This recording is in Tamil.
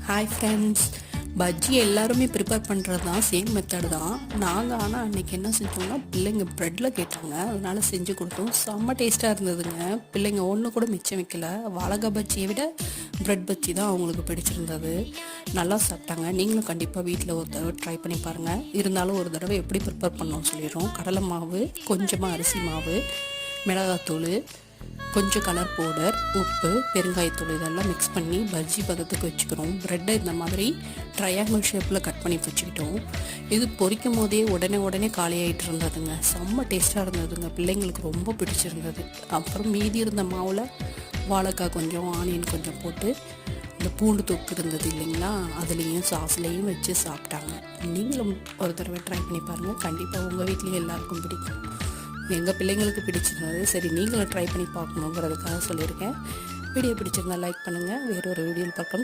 ஹாய் ஃப்ரெண்ட்ஸ், பஜ்ஜி எல்லாருமே ப்ரிப்பேர் பண்ணுறது தான், சேம் மெத்தட் தான். நாங்கள் ஆனால் அன்றைக்கி என்ன செஞ்சோம்னா, பிள்ளைங்க ப்ரெட்டில் கேட்டாங்க, அதனால் செஞ்சு கொடுத்தோம். செம்ம டேஸ்ட்டாக இருந்ததுங்க. பிள்ளைங்க ஒன்று கூட மிச்சம் வைக்கல. வாழைக்காய் பஜ்ஜியை விட ப்ரெட் பஜ்ஜி தான் அவங்களுக்கு பிடிச்சிருந்தது. நல்லா சாப்பிட்டாங்க. நீங்களும் கண்டிப்பாக வீட்டில் ஒரு தடவை ட்ரை பண்ணி பாருங்கள். இருந்தாலும் ஒரு தடவை எப்படி ப்ரிப்பேர் பண்ணோம்னு சொல்லிடுறோம். கடலை மாவு, கொஞ்சமாக அரிசி மாவு, மிளகாத்தூள், கொஞ்சம் கலர் பவுடர், உப்பு, பெருங்காயத்தூள் இதெல்லாம் மிக்ஸ் பண்ணி பஜ்ஜி பதத்துக்கு வச்சுக்கிறோம். ப்ரெட்டை இந்த மாதிரி ட்ரையாங்கிள் ஷேப்பில் கட் பண்ணி வச்சுக்கிட்டோம். இது பொரிக்கும் போதே உடனே காலியாகிட்டு இருந்ததுங்க. செம்ம டேஸ்ட்டாக இருந்ததுங்க. பிள்ளைங்களுக்கு ரொம்ப பிடிச்சிருந்தது. அப்புறம் மீதி இருந்த மாவில் வாழைக்காய் கொஞ்சம், ஆனியன் கொஞ்சம் போட்டு, இந்த பூண்டு தொக்கு இருந்தது இல்லைங்களா, அதுலேயும் சாஸ்லேயும் வச்சு சாப்பிட்டாங்க. நீங்களும் ஒரு தடவை ட்ரை பண்ணி பாருங்கள். கண்டிப்பாக உங்கள் வீட்லேயும் எல்லாருக்கும் பிடிக்கும். எங்கள் பிள்ளைங்களுக்கு பிடிச்சிருந்தது. சரி, நீங்களும் ட்ரை பண்ணி பார்க்கணுங்கிறதுக்காக சொல்லியிருக்கேன். வீடியோ பிடிச்சிருந்தா லைக் பண்ணுங்கள். வேறு ஒரு வீடியோவில் பார்க்கலாம்.